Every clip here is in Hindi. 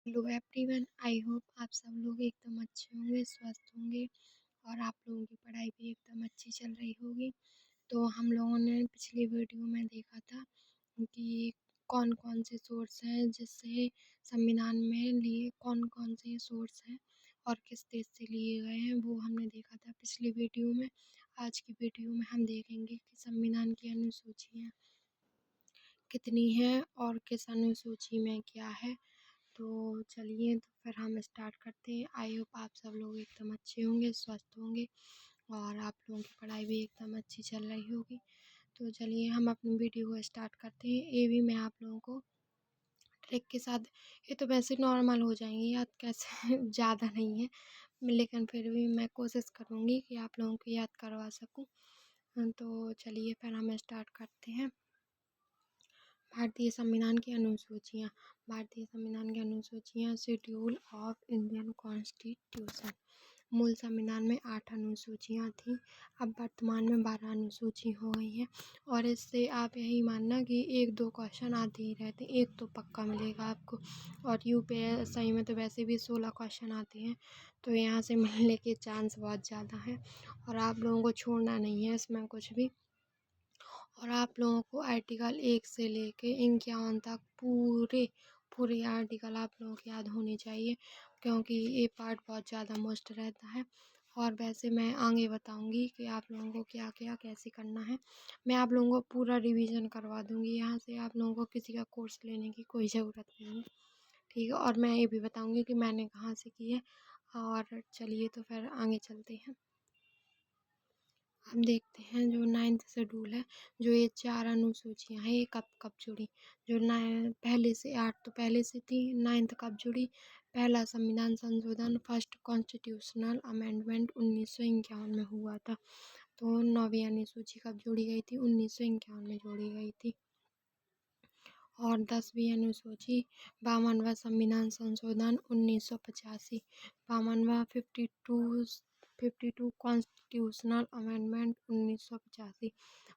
हेलो एवरीवन, आई होप आप सब लोग एकदम अच्छे होंगे, स्वस्थ होंगे और आप लोगों की पढ़ाई भी एकदम अच्छी चल रही होगी। तो हम लोगों ने पिछली वीडियो में देखा था कि कौन-कौन से सोर्स हैं जिससे संविधान में लिए कौन-कौन से सोर्स हैं और किस देश से लिए गए हैं, वो हमने देखा था पिछली वीडियो में। आज की वीडियो में हम देखेंगे कि संविधान की अनुसूचियाँ कितनी हैं और किस अनुसूची में क्या है। तो चलिए तो फिर हम स्टार्ट करते हैं। आई होप आप सब लोग एकदम अच्छे होंगे, स्वस्थ होंगे और आप लोगों की पढ़ाई भी एकदम अच्छी चल रही होगी। तो चलिए हम अपनी वीडियो को स्टार्ट करते हैं। ये भी मैं आप लोगों को ट्रिक के साथ, ये तो वैसे नॉर्मल हो जाएंगी याद कैसे ज़्यादा नहीं है, लेकिन फिर भी मैं कोशिश करूँगी कि आप लोगों को याद करवा सकूँ। तो चलिए फिर हम स्टार्ट करते हैं। भारतीय संविधान की अनुसूचियाँ। भारतीय संविधान की अनुसूचियाँ शेड्यूल ऑफ इंडियन कॉन्स्टिट्यूशन। मूल संविधान में 8 अनुसूचियाँ थीं, अब वर्तमान में 12 अनुसूची हो गई हैं। और इससे आप यही मानना कि 1-2 क्वेश्चन आते ही रहते हैं, एक तो पक्का मिलेगा आपको। और यूपीएससी में तो वैसे भी 16 क्वेश्चन आते हैं, तो यहाँ से मिलने के चांस बहुत ज़्यादा हैं और आप लोगों को छोड़ना नहीं है इसमें कुछ भी। और आप लोगों को आर्टिकल 1 से लेके 51 तक पूरे आर्टिकल आप लोगों को याद होने चाहिए, क्योंकि ये पार्ट बहुत ज़्यादा मस्ट रहता है। और वैसे मैं आगे बताऊंगी कि आप लोगों को क्या क्या कैसे करना है। मैं आप लोगों को पूरा रिवीजन करवा दूंगी, यहाँ से आप लोगों को किसी का कोर्स लेने की कोई ज़रूरत नहीं है, ठीक है। और मैं ये भी बताऊंगी कि मैंने कहाँ से की है। और चलिए तो फिर आगे चलते हैं। हम देखते हैं जो 9th शेड्यूल है, जो ये 4 अनुसूचियाँ हैं, ये कब कब जुड़ी। जो पहले से 8 तो पहले से थी, 9th कब जुड़ी। पहला संविधान संशोधन फर्स्ट कॉन्स्टिट्यूशनल अमेंडमेंट 1951 में हुआ था। तो 9वीं अनुसूची कब जोड़ी गई थी, 1951 में जोड़ी गई थी। और 10वीं अनुसूची 52वां संविधान संशोधन 1985। 52वां 52 कॉन्स्टिट्यूशनल अमेंडमेंट 1985।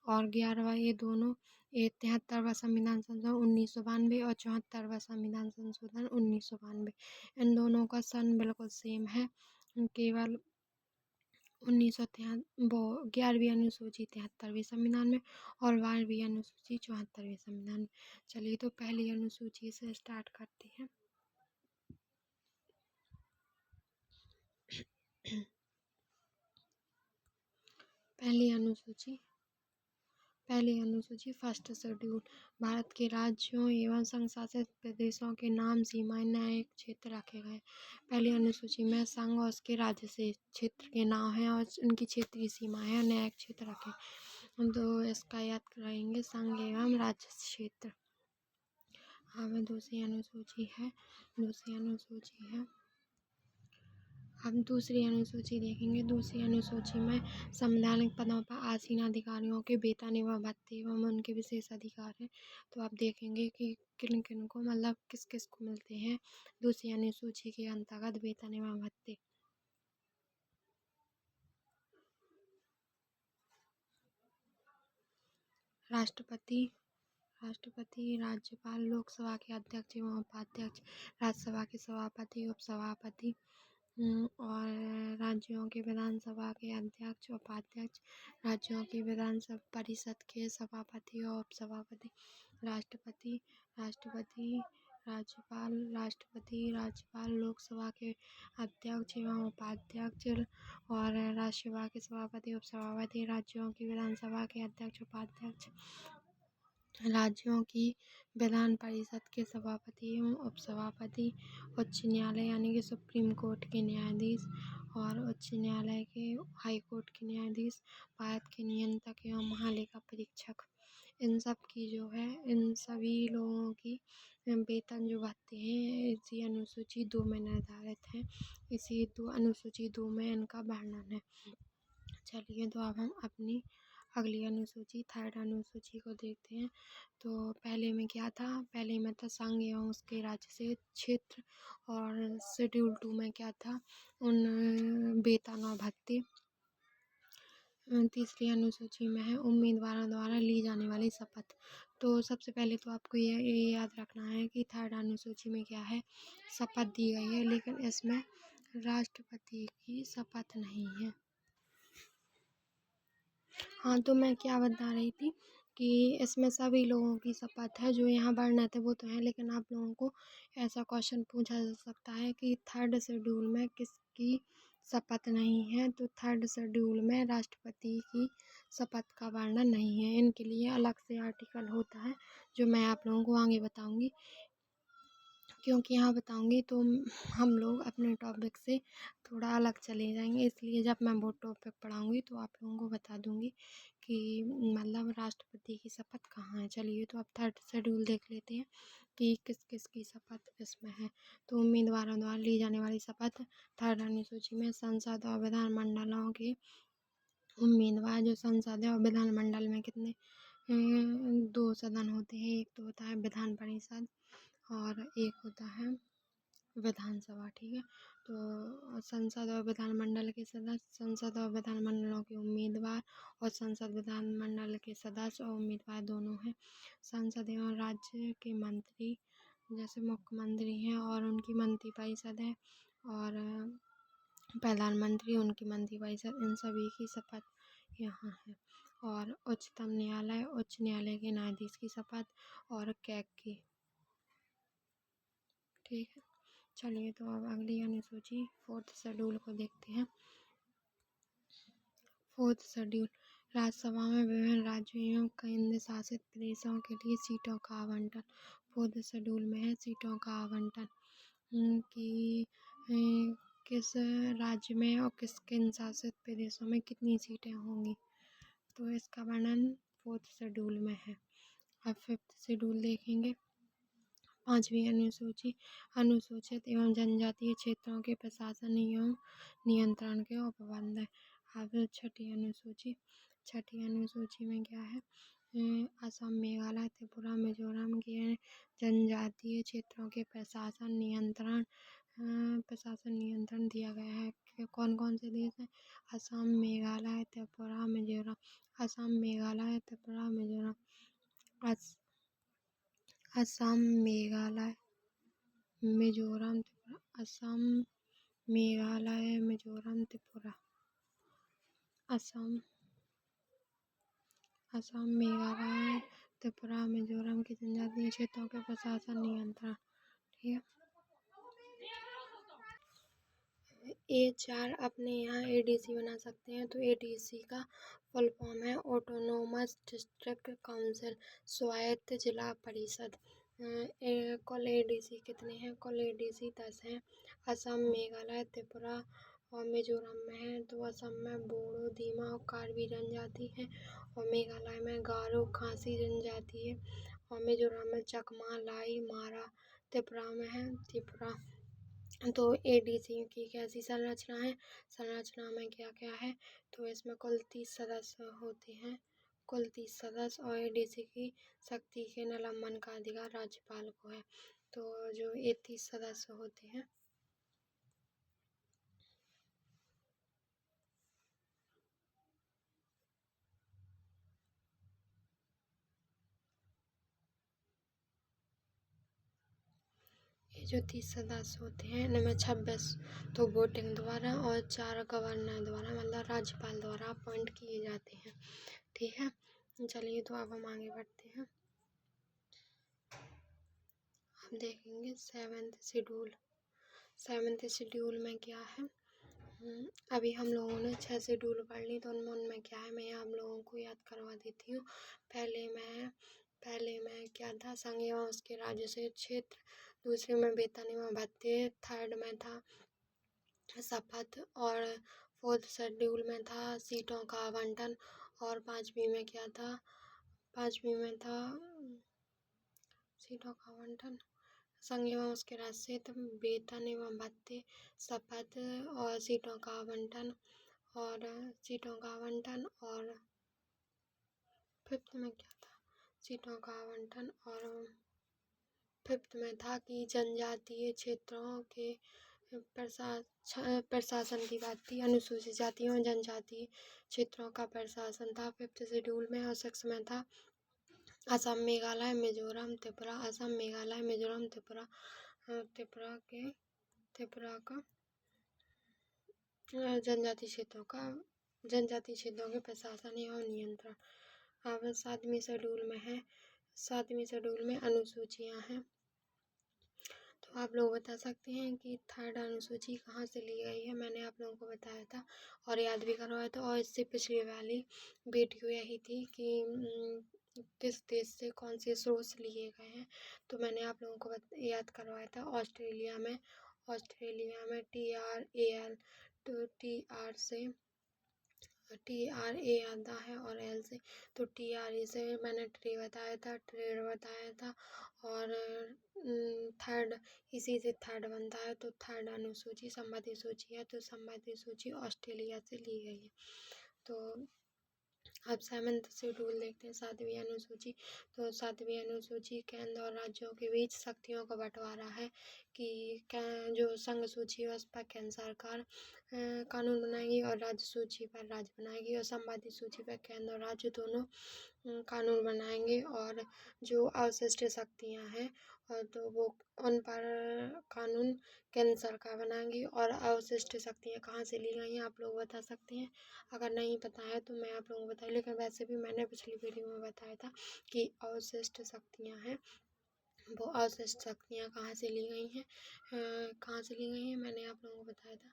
और 11वां ये दोनों, ये 73वां संविधान संशोधन 1992 और 74वां संविधान संशोधन 1992। इन दोनों का सन बिल्कुल सेम है, केवल 11वीं अनुसूची 73वें संविधान में और 12वीं अनुसूची 74वें संविधान में। चलिए तो पहली अनुसूची से स्टार्ट करते हैं। पहली अनुसूची फर्स्ट शेड्यूल। भारत के राज्यों एवं संघ शासित प्रदेशों के नाम, सीमाएं, न्यायिक क्षेत्र रखे गए। पहली अनुसूची में संघ और उसके राज्य से क्षेत्र के नाम हैं और उनकी क्षेत्रीय सीमाएं हैं, न्यायिक क्षेत्र रखे। तो इसका याद कराएंगे, संघ एवं राज्य क्षेत्र। हमें दूसरी अनुसूची है। हम दूसरी अनुसूची देखेंगे। दूसरी अनुसूची में संवैधानिक पदों पर आसीन अधिकारियों के वेतन एवं भत्ते एवं उनके विशेष अधिकार हैं। तो आप देखेंगे कि किन किन को, मतलब किस किस को मिलते हैं दूसरी अनुसूची के अंतर्गत वेतन एवं भत्ते। राष्ट्रपति, राज्यपाल, लोकसभा के अध्यक्ष एवं उपाध्यक्ष, राज्यसभा के सभापति, उपसभापति और राज्यों के विधानसभा के अध्यक्ष, उपाध्यक्ष, राज्यों की विधान परिषद के सभापति और उपसभापति। राष्ट्रपति, राज्यपाल, लोकसभा के अध्यक्ष एवं उपाध्यक्ष और राज्यसभा के सभापति, उपसभापति, राज्यों की विधानसभा के अध्यक्ष, उपाध्यक्ष, राज्यों की विधान परिषद के सभापति एवं उपसभापति, उच्च न्यायालय यानी कि सुप्रीम कोर्ट के न्यायाधीश और उच्च न्यायालय के हाई कोर्ट के न्यायाधीश, भारत के नियंत्रक एवं महालेखा परीक्षक। इन सभी लोगों की वेतन जो भत्ते हैं इसी अनुसूची 2 में निर्धारित हैं। इसी अनुसूची 2 में इनका वर्णन है। चलिए तो अब हम अपनी अगली अनुसूची, थर्ड अनुसूची को देखते हैं। तो पहले में क्या था, पहले में था संघ एवं उसके राज्य से क्षेत्र। और शेड्यूल 2 में क्या था, उन वेतन और भत्ते। तीसरी अनुसूची में है उम्मीदवारों द्वारा ली जाने वाली शपथ। तो सबसे पहले तो आपको ये याद रखना है कि थर्ड अनुसूची में क्या है, शपथ दी गई है, लेकिन इसमें राष्ट्रपति की शपथ नहीं है। हाँ, तो मैं क्या बता रही थी कि इसमें सभी लोगों की शपथ है, जो यहाँ वर्णित है वो तो है, लेकिन आप लोगों को ऐसा क्वेश्चन पूछा जा सकता है कि थर्ड शेड्यूल में किसकी शपथ नहीं है, तो थर्ड शेड्यूल में राष्ट्रपति की शपथ का वर्णन नहीं है। इनके लिए अलग से आर्टिकल होता है, जो मैं आप लोगों को आगे बताऊंगी, क्योंकि यहाँ बताऊंगी तो हम लोग अपने टॉपिक से थोड़ा अलग चले जाएंगे, इसलिए जब मैं वो टॉपिक पढ़ाऊंगी तो आप लोगों को बता दूंगी कि मतलब राष्ट्रपति की शपथ कहाँ है। चलिए, तो अब थर्ड शेड्यूल देख लेते हैं कि किस किस की शपथ इसमें है। तो उम्मीदवारों द्वारा ली जाने वाली शपथ थर्ड अनुसूची में संसद और विधानमंडलों के उम्मीदवार, जो संसद और विधानमंडल में कितने दो सदन होते हैं, एक तो होता है विधान परिषद और एक होता है विधानसभा, ठीक है। तो संसद और विधानमंडल के सदस्य, संसद और विधानमंडलों के उम्मीदवार और संसद विधानमंडल के सदस्य और उम्मीदवार दोनों हैं। संसद एवं राज्य के मंत्री, जैसे मुख्यमंत्री हैं और उनकी मंत्रिपरिषद है, और प्रधानमंत्री, उनकी मंत्रिपरिषद, इन सभी की शपथ यहाँ है। और उच्चतम न्यायालय, उच्च न्यायालय के न्यायाधीश की शपथ, और कैग की, ठीक है। चलिए, तो अब अगली अनुसूची फोर्थ शेड्यूल को देखते हैं। फोर्थ शेड्यूल, राज्यसभा में विभिन्न राज्यों एवं केंद्र शासित प्रदेशों के लिए सीटों का आवंटन। फोर्थ शेड्यूल में है सीटों का आवंटन कि किस राज्य में और किस केंद्र शासित प्रदेशों में कितनी सीटें होंगी, तो इसका वर्णन फोर्थ शेड्यूल में है। अब फिफ्थ शेड्यूल देखेंगे। पांचवी अनुसूची, अनुसूचित एवं जनजातीय क्षेत्रों के प्रशासन एवं नियंत्रण के उपबंध है। अब छठी अनुसूची, छठी अनुसूची में क्या है, असम, मेघालय, त्रिपुरा, मिजोरम के जनजातीय क्षेत्रों के प्रशासन नियंत्रण दिया गया है कि कौन कौन से देश हैं, असम, मेघालय, त्रिपुरा, मिजोरम। असम, मेघालय, त्रिपुरा, मिजोरम। असम, मेघालय, मिजोरम, त्रिपुरा। असम, मेघालय, मिजोरम, त्रिपुरा। असम, मेघालय, त्रिपुरा, मिजोरम के जनजातीय क्षेत्रों के प्रशासन नियंत्रण, ठीक है। A4 अपने यहाँ ADC बना सकते हैं, तो ADC का फुल फॉर्म है ऑटोनोमस डिस्ट्रिक्ट काउंसिल, स्वायत्त जिला परिषद। कुल ADC कितने हैं, कुल ADC 10 हैं। असम, मेघालय, त्रिपुरा और मिजोरम में है, तो असम में बोडो, दीमा और कार्बी जनजाति है, और मेघालय में गारो, खासी जनजाति है, और मिजोरम में चकमा, लाई, मारा। त्रिपुरा में है त्रिपुरा। तो ADC की कैसी संरचना है, संरचना में क्या क्या है, तो इसमें कुल 30 सदस्य होते हैं, कुल 30 सदस्य, और ADC की शक्ति के निलंबन का अधिकार राज्यपाल को है। तो जो ये 30 सदस्य होते हैं, ये जो 30 सदस्य होते हैं, इनमें 26 तो वोटिंग द्वारा और 4 गवर्नर द्वारा, मतलब राज्यपाल द्वारा अपॉइंट किए जाते हैं, ठीक है। चलिए, तो अब हम आगे बढ़ते हैं। हम देखेंगे सेवेंथ शेड्यूल। सेवेंथ शेड्यूल में क्या है, अभी हम लोगों ने 6 शेड्यूल पढ़ ली, तो उनमें क्या है मैं आप लोगों को याद करवा देती हूँ। पहले में क्या था, संघ एवं उसके राज्य से क्षेत्र। दूसरे में वेतन एवं भत्ते। थर्ड में था शपथ। और फोर्थ शेड्यूल में था सीटों का आवंटन। और पांचवी में क्या था, पांचवी में था सीटों का आवंटन, संघ एवं उसके राज्य से वेतन एवं भत्ते, शपथ और सीटों का आवंटन, और सीटों का आवंटन। और फिफ्थ में क्या था, सीटों का आवंटन। और फिफ्थ में था कि जनजातीय क्षेत्रों के प्रशासन की बात थी, अनुसूचित जातियों जनजातीय क्षेत्रों का प्रशासन था फिफ्थ शेड्यूल में। और सिक्स में था असम, मेघालय, मिजोरम, त्रिपुरा। असम, मेघालय, मिजोरम, त्रिपुरा। त्रिपुरा का जनजाति क्षेत्रों के प्रशासन एवं नियंत्रण। अब 7वीं शेड्यूल में है, 7वीं शेड्यूल में अनुसूचियां हैं। तो आप लोग बता सकते हैं कि 3rd अनुसूची कहाँ से ली गई है। मैंने आप लोगों को बताया था और याद भी करवाया था, और इससे पिछली वाली वीडियो यही थी कि किस देश से कौन से सोर्स लिए गए हैं। तो मैंने आप लोगों को याद करवाया था। ऑस्ट्रेलिया में TRAL, तो TRA आता है और L से, तो TRA से मैंने ट्रेड बताया था। और 3rd, इसी से 3rd बनता है। तो 3rd अनुसूची संबंधित सूची है, तो संबंधित सूची ऑस्ट्रेलिया से ली गई है। तो अब 7th शेड्यूल देखते हैं, 7वीं अनुसूची। तो 7वीं अनुसूची केंद्र और राज्यों के बीच शक्तियों का बंटवारा है कि जो संघ सूची है उस पर केंद्र सरकार कानून बनाएगी और राज्य सूची पर राज्य बनाएगी, और संबंधित सूची पर केंद्र और राज्य दोनों कानून बनाएंगे। और जो अवशिष्ट शक्तियाँ हैं और तो वो उन पर कानून केंद्र सरकार बनाएंगी। और अवशिष्ट शक्तियाँ कहाँ से ली गई हैं आप लोग बता सकते हैं। अगर नहीं पता है तो मैं आप लोगों को बताऊँ, लेकिन वैसे भी मैंने पिछली वीडियो में बताया था कि अवशिष्ट शक्तियाँ हैं, वो अवशिष्ट शक्तियाँ कहाँ से ली गई हैं। कहाँ से ली गई हैं मैंने आप लोगों को बताया था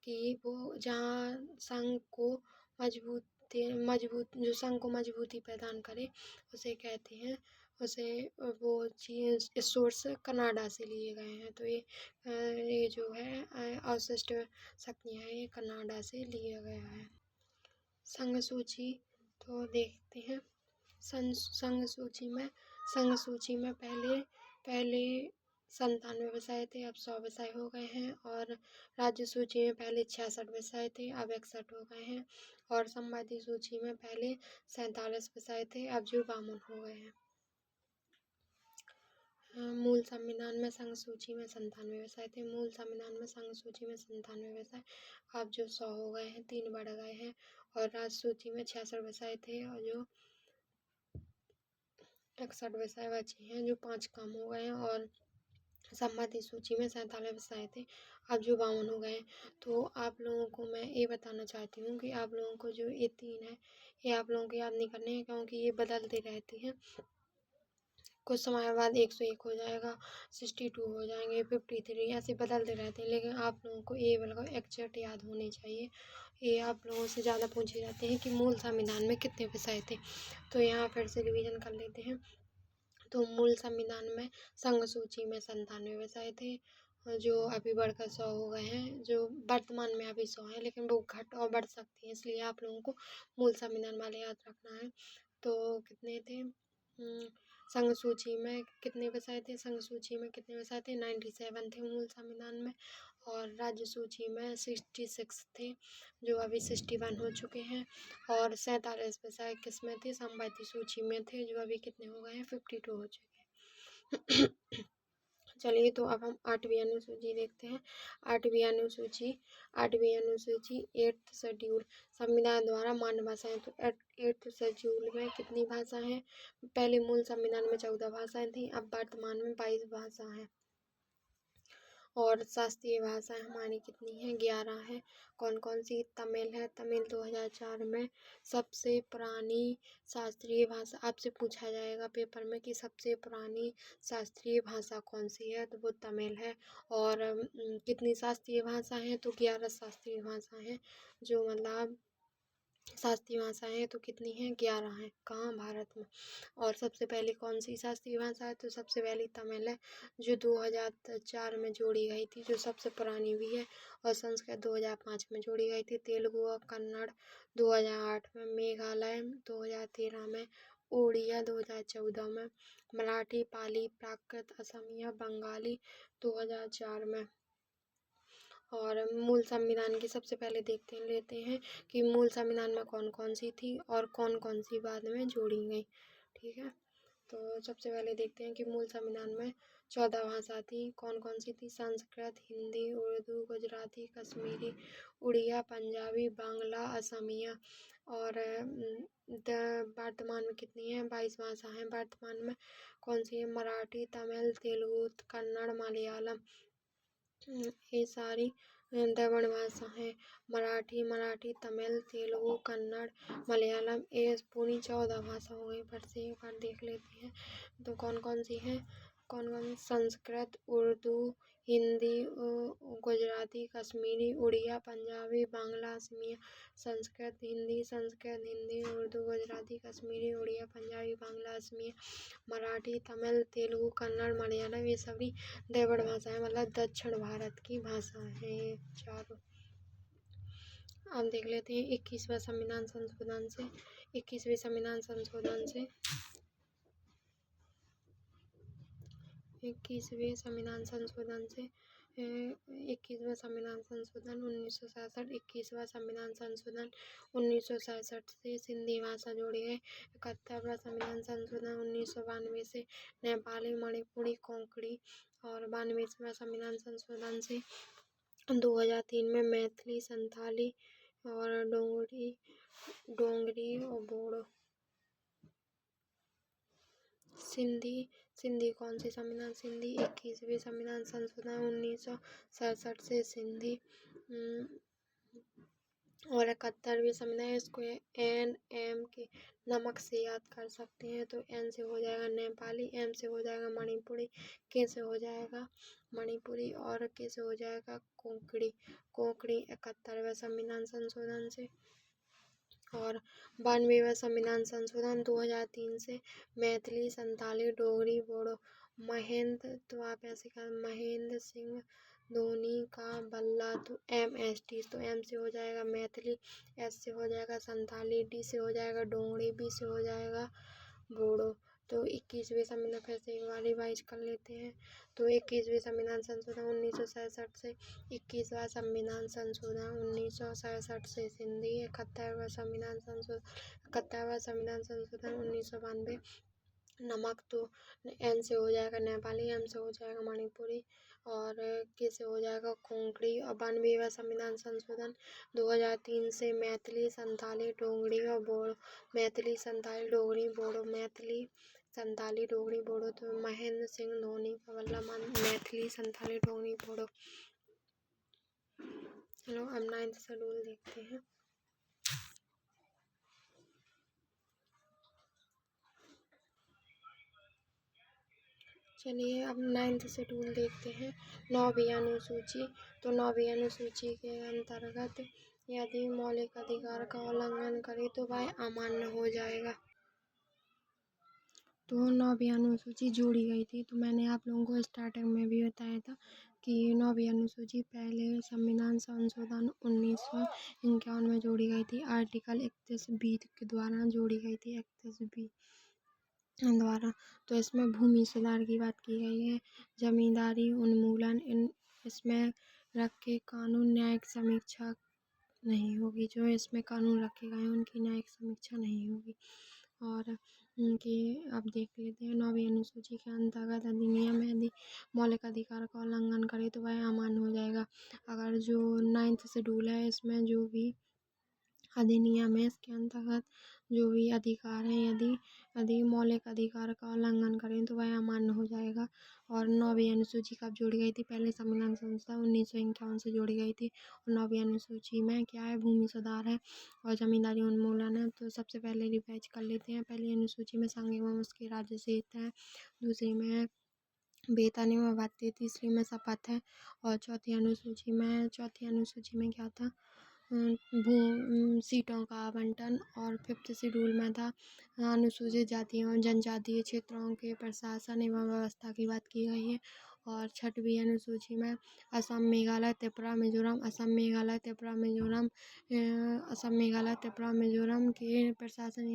कि वो जहाँ संघ को मजबूत जो संघ को मजबूती प्रदान करे उसे कहते हैं, उसे वो चीज़ सोर्स कनाडा से लिए गए हैं। तो ये जो है अवशिष्ट शक्तियाँ हैं, ये कनाडा से लिया गया है। संघ सूची तो देखते हैं। संघ सूची में पहले 97 विषय थे, अब 100 विषय हो गए हैं। और राज्य सूची में पहले 66 विषय थे, अब 61 हो गए हैं। और संबंधित सूची में पहले 47 विषय थे, अब जो 52 हो गए हैं। मूल संविधान में संघ सूची में 97 विषय थे, मूल संविधान में संघ सूची में 97 विषय, अब जो 100 हो गए हैं, 3 बढ़ गए हैं। और राज्य सूची में 66 विषय थे और जो 61 विषय बचे हैं, जो 5 कम हो गए हैं। और संबंधित सूची में 47 विषय थे, अब जो 52 हो गए। तो आप लोगों को मैं ये बताना चाहती हूँ कि आप लोगों को जो ये 3 है, ये आप लोगों को याद नहीं करने हैं, क्योंकि ये बदलते रहते हैं। कुछ समय बाद 101 हो जाएगा, 62 हो जाएंगे, 53, ऐसे बदलते रहते हैं। लेकिन आप लोगों को ये बिल्कुल एग्जैक्ट याद होने चाहिए। ये आप लोगों से ज़्यादा पूछे जाते हैं कि मूल संविधान में कितने विषय थे। तो यहाँ फिर से रिवीजन कर लेते हैं। तो मूल संविधान में संघ सूची में 97 विषय थे, जो अभी बढ़कर 100 हो गए हैं। जो वर्तमान में अभी 100 हैं, लेकिन वो घट और बढ़ सकती हैं, इसलिए आप लोगों को मूल संविधान वाले याद रखना है। तो कितने थे संघ सूची में कितने विषय थे, संघ सूची में कितने विषय थे, 97 थे मूल संविधान में। और राज्य सूची में 66 थे, जो अभी 61 हो चुके हैं। और 47 विषय किस में थे, संबंधित सूची में थे, जो अभी कितने हो गए हैं, 52 हो चुके हैं। चलिए, तो अब हम 8वीं अनुसूची देखते हैं। 8वीं अनुसूची 8th शेड्यूल संविधान द्वारा मान्य भाषाएं। तो 8th शेड्यूल में कितनी भाषा हैं। पहले मूल संविधान में 14 भाषाएं थी, अब वर्तमान में 22 भाषा हैं। और शास्त्रीय भाषाएं हमारी कितनी हैं, 11 हैं। कौन कौन सी, तमिल है, तमिल 2004 में सबसे पुरानी शास्त्रीय भाषा। आपसे पूछा जाएगा पेपर में कि सबसे पुरानी शास्त्रीय भाषा कौन सी है, तो वो तमिल है। और कितनी शास्त्रीय भाषा हैं, तो 11 शास्त्रीय भाषा हैं, जो मतलब शास्त्रीय भाषाएं हैं तो कितनी हैं, 11 हैं। कहाँ, भारत में। और सबसे पहले कौन सी शास्त्रीय भाषा है, तो सबसे पहली तमिल है, जो 2004 में जोड़ी गई थी, जो सबसे पुरानी भी है। और संस्कृत 2005 में जोड़ी गई थी। तेलुगु और कन्नड़ 2008 में, मेघालय 2013 में, उड़िया 2014 में, मराठी, पाली, प्राकृत, असमिया, बंगाली 2004 में। और मूल संविधान की सबसे पहले लेते हैं कि मूल संविधान में कौन कौन सी थी और कौन कौन सी बाद में जोड़ी गई। ठीक है, तो सबसे पहले देखते हैं कि मूल संविधान में 14 भाषा थी। कौन कौन सी थी? संस्कृत, हिंदी, उर्दू, गुजराती, कश्मीरी, उड़िया, पंजाबी, बांग्ला, असमिया। और वर्तमान में कितनी है? 22 भाषा हैं वर्तमान में। कौन सी है? मराठी, तमिल, तेलुगु, कन्नड़, मलयालम। ये सारी द्रविड़ भाषा है। मराठी, तमिल, तेलुगु, कन्नड़, मलयालम, ये पूरी 14 भाषा हो गई। फिर से एक बार देख लेते हैं तो कौन कौन सी है? कौन कौन? संस्कृत, उर्दू, हिंदी, गुजराती, कश्मीरी, उड़िया, पंजाबी, बांग्ला, असमिया। संस्कृत हिंदी, उर्दू, गुजराती, कश्मीरी, उड़िया, पंजाबी, बांग्ला, असमिया, मराठी, तमिल, तेलुगु, कन्नड़, मलयालम। ये सभी द्रविड़ भाषाएं मतलब दक्षिण भारत की भाषा है ये चारों। अब देख लेते हैं 21वें संविधान संशोधन से। 21वें संविधान संशोधन से 21वें संविधान संशोधन से 21वां संविधान संशोधन 1967। 21वां संविधान संशोधन 1967 से सिंधी भाषा जोड़ी है। 71वां संविधान संशोधन 1992 से नेपाली, मणिपुरी, कोंकणी। और 92वां संविधान संशोधन से 2003 में मैथिली, संथाली और डोगरी और बोडो। सिंधी कौन सी संविधान? सिंधी 21वें संविधान संशोधन 1967 से सिंधी। और 71वें संविधान, इसको NM के नमक से याद कर सकते हैं। तो N से हो जाएगा नेपाली, M से हो जाएगा मणिपुरी, K से हो जाएगा मणिपुरी और K से हो जाएगा कोंकणी। 71वें संविधान संशोधन से। और 92वां संविधान संशोधन 2003 से मैथिली, संथाली, डोगरी, बोडो। महेंद्र, तो आप ऐसे कर, महेंद्र सिंह धोनी का बल्ला, तो MST, तो M से हो जाएगा मैथिली, S से हो जाएगा संथाली, D से हो जाएगा डोगरी, B से हो जाएगा बोडो। तो 21वें संविधान फिर से एक बार रिवाइज कर लेते हैं। तो 21वें संविधान संशोधन 1967 से 21वां संविधान संशोधन 1967 से सिंधी। 71वां संविधान संशोधन 1992 नमक, तो N से हो जाएगा नेपाली, M से हो जाएगा मणिपुरी और K से हो जाएगा कोंकणी। और 92वां संविधान संशोधन 2003 से मैथिली, संथाली, डोगरी और बोडो। मैथिली, संथाली, डोगरी, बोडो। मैथिली, संथाली, डोगरी, बोडो। तो महेंद्र सिंह धोनी का बल्ला मैथिली, संथाली, डोगरी, बोडो। चलो अब 9th शेड्यूल देखते हैं। चलिए अब 9th शेड्यूल देखते हैं। 9वीं अनुसूची। तो 9वीं अनुसूची के अंतर्गत यदि मौलिक अधिकार का उल्लंघन करे तो वह अमान्य हो जाएगा। तो 9वीं अनुसूची जोड़ी गई थी। तो मैंने आप लोगों को स्टार्टिंग में भी बताया था कि 9वीं अनुसूची पहले संविधान संशोधन 1951 में जोड़ी गई थी। आर्टिकल 31B के द्वारा जोड़ी गई थी, 31B द्वारा। तो इसमें भूमि सुधार की बात की गई है, जमींदारी उन्मूलन, इसमें रखे कानून न्यायिक समीक्षा नहीं होगी। जो इसमें कानून रखे गए हैं उनकी न्यायिक समीक्षा नहीं होगी। और उनके अब देख लेते हैं 9वीं अनुसूची के अंतर्गत अधिनियम यदि मौलिक अधिकार का उल्लंघन करे तो वह अमान्य हो जाएगा। अगर जो 9th शेड्यूल है इसमें जो भी अधिनियम है इसके अंतर्गत जो भी अधिकार है यदि मौलिक अधिकार का उल्लंघन करें तो वह अमान्य हो जाएगा। और 9वीं अनुसूची कब जोड़ी गई थी? पहले संविधान संशोधन 1951 से जोड़ी गई थी। और 9वीं अनुसूची में क्या है? भूमि सुधार है और जमींदारी उन्मूलन है। तो सबसे पहले रिवाइज कर लेते हैं। पहली अनुसूची में संघ एवं उसके राज्य से हित है, दूसरी में वेतन एवं भत्ते, तीसरी में शपथ है और चौथी अनुसूची में क्या था? सीटों का आवंटन। और 5th शेड्यूल में था अनुसूचित जाति एवं जनजातीय क्षेत्रों के प्रशासन एवं व्यवस्था की बात की गई है। और 6वीं अनुसूची में असम, मेघालय, त्रिपुरा, मिजोरम, के प्रशासन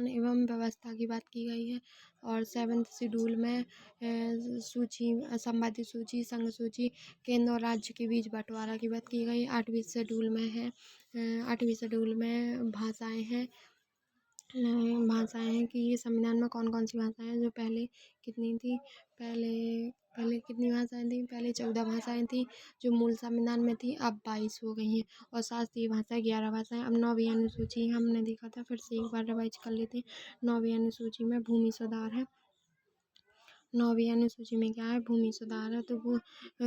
एवं व्यवस्था की बात की गई है। और 7th शेड्यूल में संबंधित सूची, संघ सूची, केंद्र और राज्य के बीच बंटवारा की बात की गई। 8वीं शेड्यूल में भाषाएं हैं। भाषाएँ हैं कि ये संविधान में कौन-कौन सी भाषाएँ हैं जो पहले कितनी थी। पहले पहले कितनी भाषाएँ थीं? पहले 14 भाषाएँ थीं जो मूल संविधान में थी, अब 22 हो गई हैं। और शास्त्रीय भाषाएँ 11 भाषाएँ। अब 9वीं अनुसूची हमने देखा था, फिर से एक बार रिवाइज कर लेते हैं। 9वीं अनुसूची में भूमि सुधार है। 9वीं अनुसूची में क्या है? भूमि सुधार है। तो वो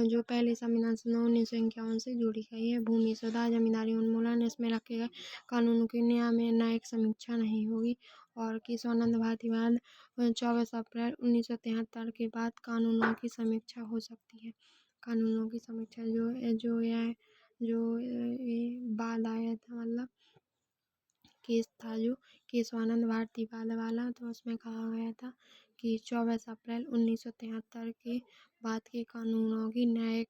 जो पहले संविधान 1951 से जोड़ी गई है। भूमि सुधार, जमींदारी उन्मूलन, इसमें रखे गए कानूनों की न्यायिक समीक्षा नहीं होगी। और केशवानंद भारतीवाद 24 अप्रैल 1973 के बाद कानूनों की समीक्षा हो सकती है। कानूनों की समीक्षा जो ये बाद आया था, मतलब केस था जो केशवानंद भारतीवाद वाला, तो उसमें कहा गया था कि 24 अप्रैल 1973 के बाद के कानूनों की न्यायिक,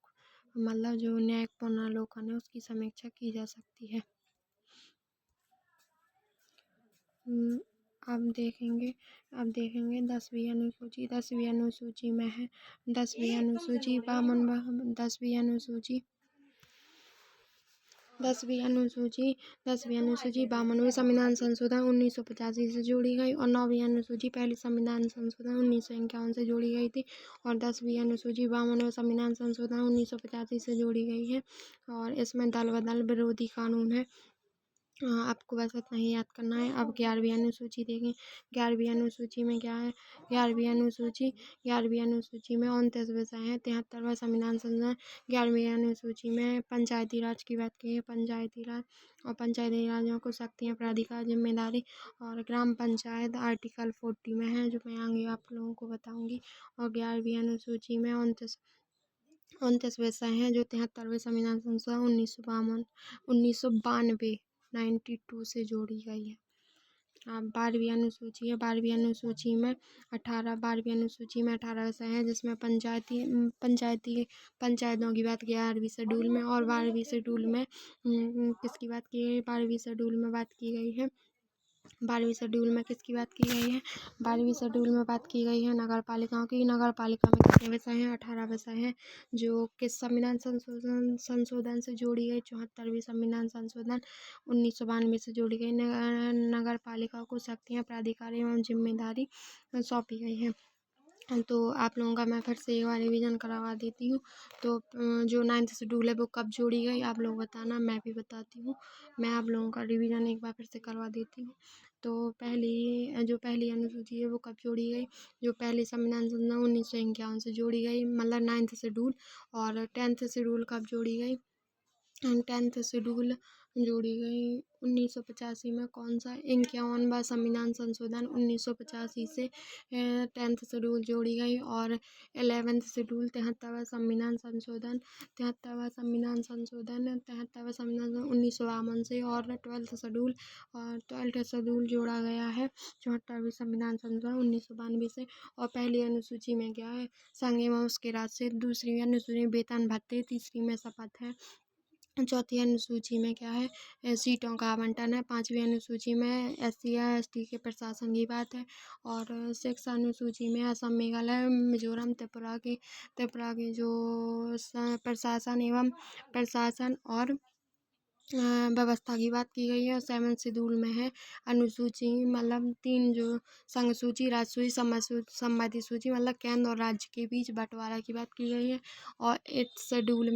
मतलब जो न्यायिक पुनर्लोकन है उसकी समीक्षा की जा सकती है। अब देखेंगे 10वीं अनुसूची। 10वीं अनुसूची में है 10वीं अनुसूची 52वें संविधान संशोधन 1985 से जोड़ी गई। और 9वीं अनुसूची पहले संविधान संशोधन 1951 से जोड़ी गई थी। और 10वीं अनुसूची 52वें संविधान संशोधन 1985 से जोड़ी गई है। और इसमें दल बदल विरोधी कानून है। आपको बस इतना ही याद करना है। अब 11वीं अनुसूची देखें। 11वीं अनुसूची में क्या है? 11वीं अनुसूची में 29 विषय हैं। 73वां संविधान संशोधन। 11वीं अनुसूची में पंचायती राज की बात की है। पंचायती राज और पंचायती राजों को शक्तियाँ, प्राधिकार, जिम्मेदारी और ग्राम पंचायत आर्टिकल 40 में है, जो मैं आगे आप लोगों को बताऊंगी। और 11वीं अनुसूची में 29 विषय हैं जो 73वें संविधान संशोधन 1992 से जोड़ी गई है। 12वीं अनुसूची है। 12वीं अनुसूची में 18 विषय हैं, जिसमें पंचायतों की बात 11वीं शेड्यूल में। और 12वीं शेड्यूल में किसकी बात की गई? 12वीं शेड्यूल में बात की गई है 12वीं शेड्यूल में किसकी बात की गई है? 12वीं शेड्यूल में बात की गई है नगर पालिकाओं की। नगर पालिका में कितने विषय हैं? 18 विषय हैं, जो किस संविधान संशोधन से जोड़ी गई? 74वीं संविधान संशोधन 1992 से जोड़ी गई। नगर पालिकाओं को शक्तियाँ, प्राधिकार एवं जिम्मेदारी सौंपी गई है। तो आप लोगों का मैं फिर से एक बार रिवीजन करवा देती हूँ। तो जो 9th शेड्यूल है वो कब जोड़ी गई, आप लोग बताना, मैं भी बताती हूँ। मैं आप लोगों का रिवीजन एक बार फिर से करवा देती हूँ। तो पहली अनुसूची है वो कब जोड़ी गई? जो पहले संविधान संशोधन 1951 से जोड़ी गई, मतलब 9th शेड्यूल। और 10th शेड्यूल कब जोड़ी गई? 10th शेड्यूल जोड़ी गई 1985 में। कौन सा? 51वां संविधान संशोधन 1985 से 10th शेड्यूल जोड़ी गई। और 11th शेड्यूल 73वां संविधान संशोधन 1952 से। और 12th शेड्यूल जोड़ा गया है 74वीं संविधान संशोधन 1992 से। और पहली अनुसूची में क्या है? संघ एवं उसके राज्य से। दूसरी अनुसूची में वेतन भत्ते। तीसरी में शपथ है। चौथी अनुसूची में क्या है? सीटों का आवंटन है। 5वीं अनुसूची में SC या ST के प्रशासन की बात है। और 6 अनुसूची में असम, मेघालय, मिजोरम, त्रिपुरा की जो प्रशासन और व्यवस्था की बात की गई है। और 7 शेड्यूल में है अनुसूची, मतलब 3 जो संघ सूची, राज्य सूची, संबंधी सूची, मतलब केंद्र और राज्य के बीच बंटवारा की बात की गई है। और 8th शेड्यूल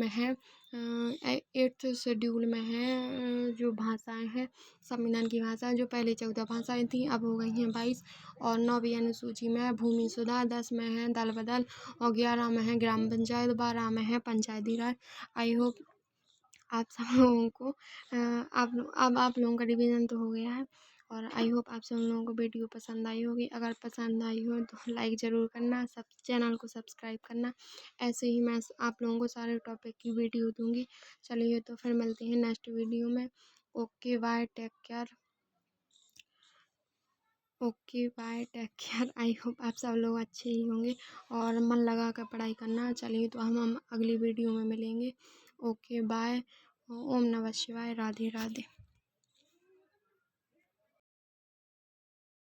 में है जो भाषाएं हैं, संविधान की भाषाएं, जो पहले 14 भाषाएं थी अब हो गई हैं 22। और 9वीं अनुसूची में है भूमि सुधार। 10 में है दल बदल। और 11 में है ग्राम पंचायत। 12 में है पंचायती राज। आई होप आप सब लोगों को अब आप लोगों का रिवीजन तो हो गया है। और आई होप आप सब लोगों को वीडियो पसंद आई होगी। अगर पसंद आई हो तो लाइक ज़रूर करना, सब चैनल को सब्सक्राइब करना। ऐसे ही मैं आप लोगों को सारे टॉपिक की वीडियो दूंगी। चलिए तो फिर मिलते हैं नेक्स्ट वीडियो में। Okay bye, take care. I hope आप सब लोग अच्छे ही होंगे और मन लगा कर पढ़ाई करना। चलिए तो हम अगली वीडियो में मिलेंगे। Okay bye. ओम नमः शिवाय। राधे राधे।